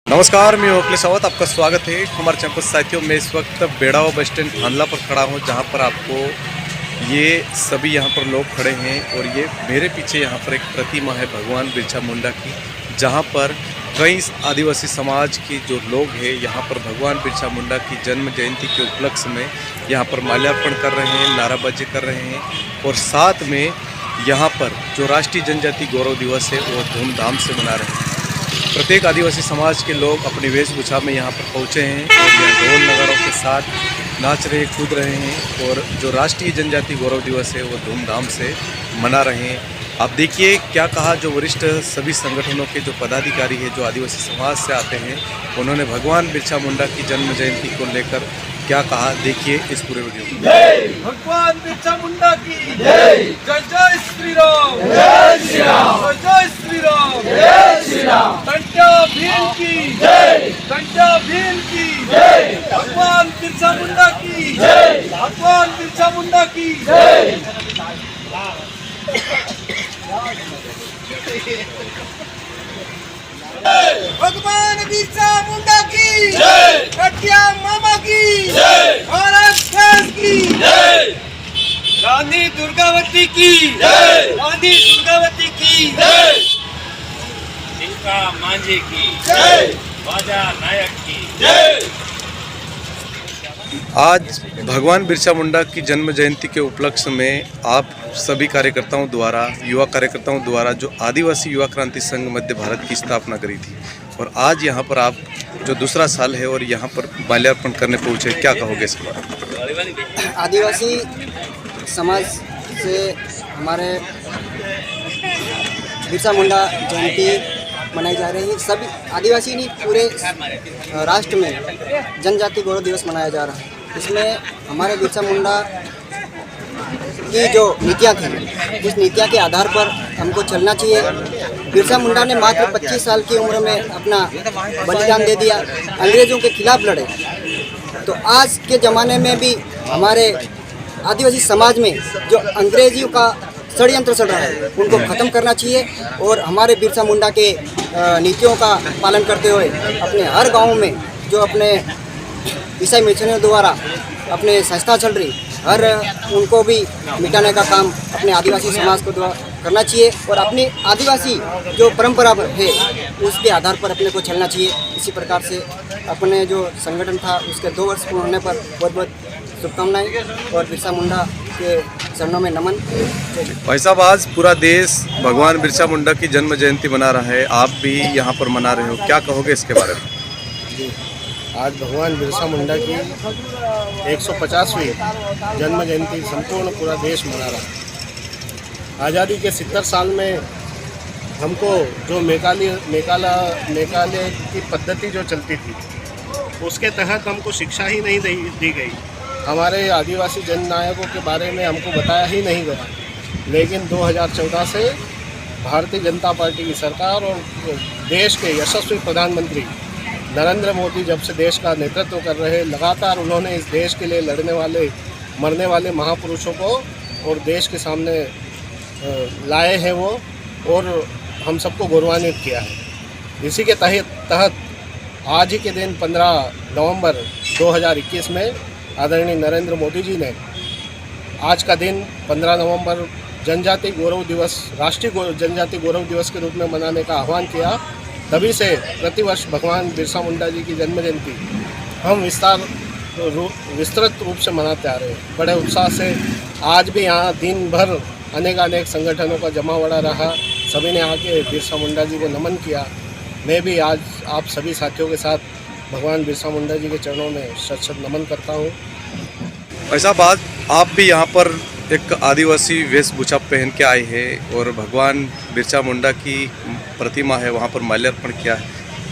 नमस्कार, मैं अखिलेश सावत, आपका स्वागत है हमारे चैनल साथियों। मैं इस वक्त बेड़ावा बस स्टैंड थांदला पर खड़ा हूं, जहां पर आपको ये सभी यहां पर लोग खड़े हैं और ये मेरे पीछे यहां पर एक प्रतिमा है भगवान बिरसा मुंडा की, जहां पर कई आदिवासी समाज के जो लोग हैं यहां पर भगवान बिरसा मुंडा की जन्म जयंती के उपलक्ष्य में यहां पर माल्यार्पण कर रहे हैं, नाराबाजी कर रहे हैं और साथ में यहाँ पर जो राष्ट्रीय जनजाति गौरव दिवस है वो धूमधाम से मना रहे हैं। प्रत्येक आदिवासी समाज के लोग अपनी वेशभूषा में यहाँ पर पहुँचे हैं और यहाँ ढोल नगाड़ों के साथ नाच रहे, कूद रहे हैं और जो राष्ट्रीय जनजाति गौरव दिवस है वो धूमधाम से मना रहे हैं। आप देखिए क्या कहा जो वरिष्ठ सभी संगठनों के जो पदाधिकारी हैं, जो आदिवासी समाज से आते हैं, उन्होंने भगवान बिरसा मुंडा की जन्म जयंती को लेकर क्या कहा, देखिए इस पूरे वीडियो में। जय भगवान बिरसा मुंडा की जय। जय जय श्री राम, जय श्री राम, जय श्री राम, जय श्री राम। कंटा भीम की जय, कंटा भीम की जय। भगवान बिरसा मुंडा की जय, भगवान बिरसा मुंडा की जय। भगवान बिरसा मुंडा की जय, कटिया मामा की जय, भारत देश की जय, रानी दुर्गावती की जय, रानी दुर्गावती की जय, तिलका मांझी की जय, बाजा नायक की जय। आज भगवान बिरसा मुंडा की जन्म जयंती के उपलक्ष्य में आप सभी कार्यकर्ताओं द्वारा, युवा कार्यकर्ताओं द्वारा जो आदिवासी युवा क्रांति संघ मध्य भारत की स्थापना करी थी और आज यहाँ पर आप जो दूसरा साल है और यहाँ पर माल्यार्पण करने पहुँचे, क्या कहोगे इस बारे? आदिवासी समाज से हमारे बिरसा मुंडा जयंती मनाई जा रही है। सभी आदिवासी नहीं, पूरे राष्ट्र में जनजाति गौरव दिवस मनाया जा रहा है। इसमें हमारे बिरसा मुंडा की जो नीतियाँ थी, उस नीतियाँ के आधार पर हमको चलना चाहिए। बिरसा मुंडा ने मात्र 25 साल की उम्र में अपना बलिदान दे दिया, अंग्रेज़ों के खिलाफ लड़े। तो आज के ज़माने में भी हमारे आदिवासी समाज में जो अंग्रेजियों का षड्यंत्र चल रहा है, उनको ख़त्म करना चाहिए और हमारे बिरसा मुंडा के नीतियों का पालन करते हुए अपने हर गांव में जो अपने ईसाई मिशनरियों द्वारा अपने संस्था चल रही, हर उनको भी मिटाने का काम अपने आदिवासी समाज को करना चाहिए और अपनी आदिवासी जो परंपरा है उसके आधार पर अपने को चलना चाहिए। इसी प्रकार से अपने जो संगठन था उसके 2 वर्ष पूर्ण होने पर बहुत बहुत शुभकामनाएं और बिरसा मुंडा के चरणों में नमन। भाई साहब, आज पूरा देश भगवान बिरसा मुंडा की जन्म जयंती मना रहा है, आप भी यहाँ पर मना रहे हो, क्या कहोगे इसके बारे में? जी, आज भगवान बिरसा मुंडा की 150वीं जन्म जयंती संपूर्ण पूरा देश मना रहा है। आज़ादी के 70 साल में हमको जो मेकाले की पद्धति जो चलती थी, उसके तहत हमको शिक्षा ही नहीं दी गई। हमारे आदिवासी जननायकों के बारे में हमको बताया ही नहीं गया। लेकिन 2014 से भारतीय जनता पार्टी की सरकार और देश के यशस्वी प्रधानमंत्री नरेंद्र मोदी जब से देश का नेतृत्व कर रहे हैं, लगातार उन्होंने इस देश के लिए लड़ने वाले, मरने वाले महापुरुषों को और देश के सामने लाए हैं वो, और हम सबको गौरवान्वित किया है। इसी के तहत आज ही के दिन 15 नवंबर 2021 में आदरणीय नरेंद्र मोदी जी ने आज का दिन 15 नवंबर जनजाति गौरव दिवस, राष्ट्रीय जनजाति गौरव दिवस के रूप में मनाने का आह्वान किया। तभी से प्रतिवर्ष भगवान बिरसा मुंडा जी की जन्म जयंती हम विस्तृत रूप से मनाते आ रहे हैं, बड़े उत्साह से। आज भी यहाँ दिन भर अनेक संगठनों का जमावड़ा रहा, सभी ने आके बिरसा मुंडा जी को नमन किया। मैं भी आज आप सभी साथियों के साथ भगवान बिरसा मुंडा जी के चरणों में शत नमन करता हूँ। ऐसा बात, आप भी यहाँ पर एक आदिवासी वेशभूषा पहन के आए हैं और भगवान बिरसा मुंडा की प्रतिमा है वहाँ पर माल्यार्पण किया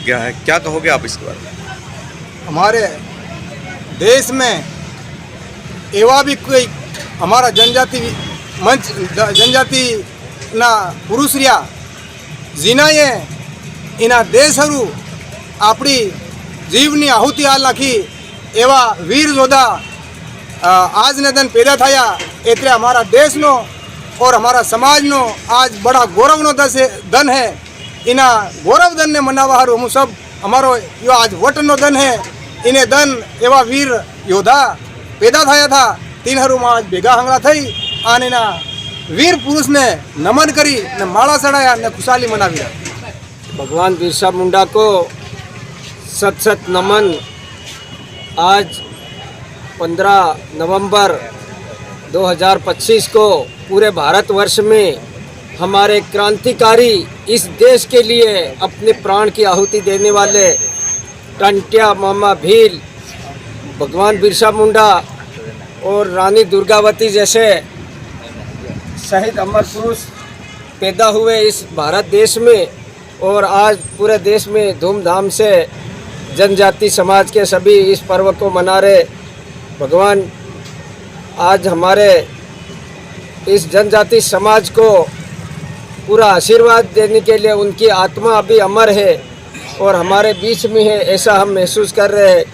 गया है, क्या कहोगे आप इसके बारे में? हमारे देश में एवा भी कोई हमारा जनजाति मंच, जनजाति ना पुरुष रिया जीनाए इना देशहरू अपनी जीवनी आहुति हाल नाखी एवा वीर योद्धा आज ने दिन पैदा थया, एतरे हमारा देश नो और हमारा समाज नो आज बड़ा गौरव नो दन है। इना गौरव दन ने मनावा हारू हम सब અમારો યો આજ વટનો દન હે એને દન એવા વીર યોદ્ધા પેદા થયા હતા तीन हरूમાં આજ ભેગા હંગલા થઈ અને એના વીર પુરુષને નમન કરી ને માળા ચડાયા ને ખુશાલી મનાવી. भगवान बिरसा मुंडा को सत सत नमन। आज 15 नवंबर 2025 को पूरे भारतवर्ष में हमारे क्रांतिकारी इस देश के लिए अपने प्राण की आहुति देने वाले टंट्या मामा भील, भगवान बिरसा मुंडा और रानी दुर्गावती जैसे शहीद अमर पुरुष पैदा हुए इस भारत देश में, और आज पूरे देश में धूमधाम से जनजाति समाज के सभी इस पर्व को मना रहे। भगवान आज हमारे इस जनजाति समाज को पूरा आशीर्वाद देने के लिए उनकी आत्मा अभी अमर है और हमारे बीच में है, ऐसा हम महसूस कर रहे हैं।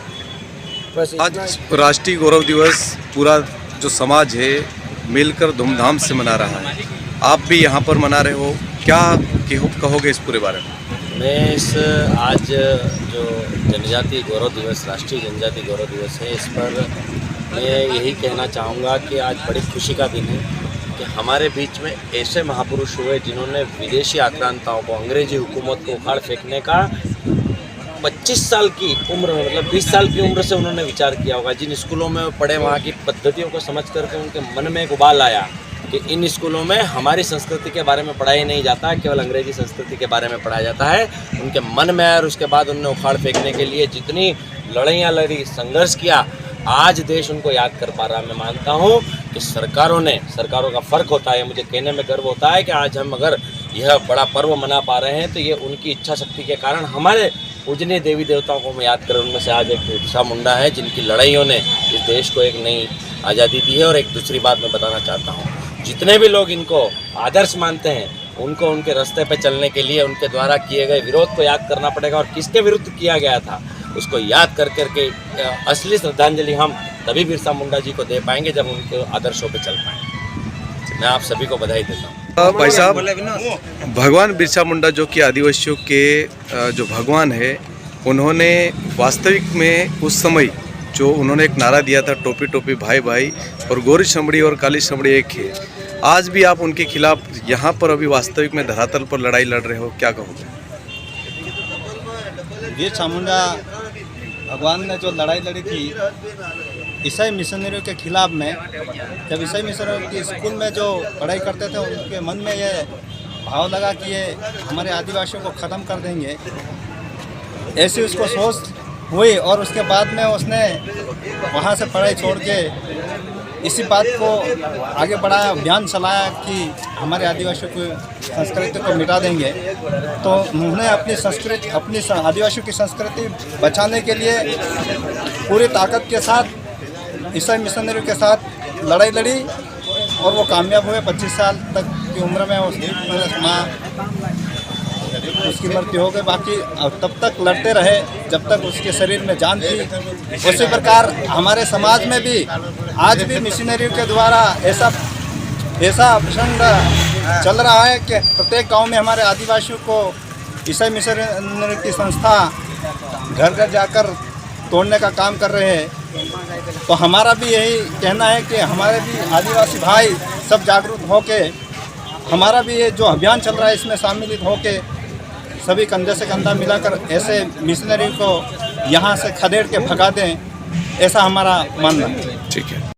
बस आज राष्ट्रीय गौरव दिवस पूरा जो समाज है मिलकर धूमधाम से मना रहा है, आप भी यहाँ पर मना रहे हो, क्या कहोगे इस पूरे बारे में? मैं इस आज जो जनजाति गौरव दिवस, राष्ट्रीय जनजाति गौरव दिवस है, इस पर मैं यही कहना चाहूँगा कि आज बड़ी खुशी का दिन है कि हमारे बीच में ऐसे महापुरुष हुए जिन्होंने विदेशी आक्रांताओं को, अंग्रेजी हुकूमत को उखाड़ फेंकने का 25 साल की उम्र में, मतलब 20 साल की उम्र से उन्होंने विचार किया होगा। जिन स्कूलों में पढ़े वहाँ की पद्धतियों को समझ करके उनके मन में एक उबाल आया कि इन स्कूलों में हमारी संस्कृति के बारे में पढ़ाई नहीं जाता, केवल अंग्रेजी संस्कृति के बारे में पढ़ाया जाता है। उनके मन में आया और उसके बाद उन्होंने उखाड़ फेंकने के लिए जितनी लड़ाइयाँ लड़ी, संघर्ष किया, आज देश उनको याद कर पा रहा है। मैं मानता हूँ कि सरकारों का फ़र्क होता है, मुझे कहने में गर्व होता है कि आज हम अगर यह बड़ा पर्व मना पा रहे हैं तो ये उनकी इच्छा शक्ति के कारण हमारे पूजनीय देवी देवताओं को हम याद करें। उनमें से आज एक बिरसा मुंडा है जिनकी लड़ाइयों ने इस देश को एक नई आज़ादी दी है। और एक दूसरी बात मैं बताना चाहता हूँ, जितने भी लोग इनको आदर्श मानते हैं उनको उनके रास्ते पे चलने के लिए उनके द्वारा किए गए विरोध को याद करना पड़ेगा, और किसके विरुद्ध किया गया था उसको याद कर करके असली श्रद्धांजलि हम तभी बिरसा मुंडा जी को दे पाएंगे जब उनके आदर्शों पे चल पाएंगे। मैं आप सभी को बधाई देता हूँ। भाई साहब, भगवान बिरसा मुंडा जो कि आदिवासियों के जो भगवान है, उन्होंने वास्तविक में उस समय जो उन्होंने एक नारा दिया था, टोपी टोपी भाई भाई और गोरी चमड़ी और काली चमड़ी एक है, आज भी आप उनके खिलाफ यहाँ पर अभी वास्तविक में धरातल पर लड़ाई लड़ रहे हो, क्या कहोगे? बिरसा मुंडा भगवान ने जो लड़ाई लड़ी थी ईसाई मिशनरियों के खिलाफ में, जब ईसाई मिशनरियों की स्कूल में जो पढ़ाई करते थे उनके मन में ये भाव लगा कि ये हमारे आदिवासियों को ख़त्म कर देंगे, ऐसी उसको सोच हुई। और उसके बाद में उसने वहाँ से पढ़ाई छोड़ के इसी बात को आगे बढ़ाया, अभियान चलाया कि हमारे आदिवासियों की संस्कृति को मिटा देंगे। तो उन्होंने अपनी संस्कृति, अपनी आदिवासियों की संस्कृति बचाने के लिए पूरी ताकत के साथ ईसाई मिशनरियों के साथ लड़ाई लड़ी और वो कामयाब हुए। 25 साल तक की उम्र में उसकी मृत्यु हो गई। बाकी तब तक लड़ते रहे जब तक उसके शरीर में जान थी। उसी प्रकार हमारे समाज में भी आज भी मिशनरियों के द्वारा ऐसा प्रसंग चल रहा है कि प्रत्येक गांव में हमारे आदिवासियों को ईसाई मिशनरी की संस्था घर घर जाकर तोड़ने का काम कर रहे हैं। तो हमारा भी यही कहना है कि हमारे भी आदिवासी भाई सब जागरूक होके, हमारा भी ये जो अभियान चल रहा है इसमें सम्मिलित होके सभी कंधे से कंधा मिलाकर ऐसे मिशनरी को यहाँ से खदेड़ के भगा दें, ऐसा हमारा मानना है। ठीक है।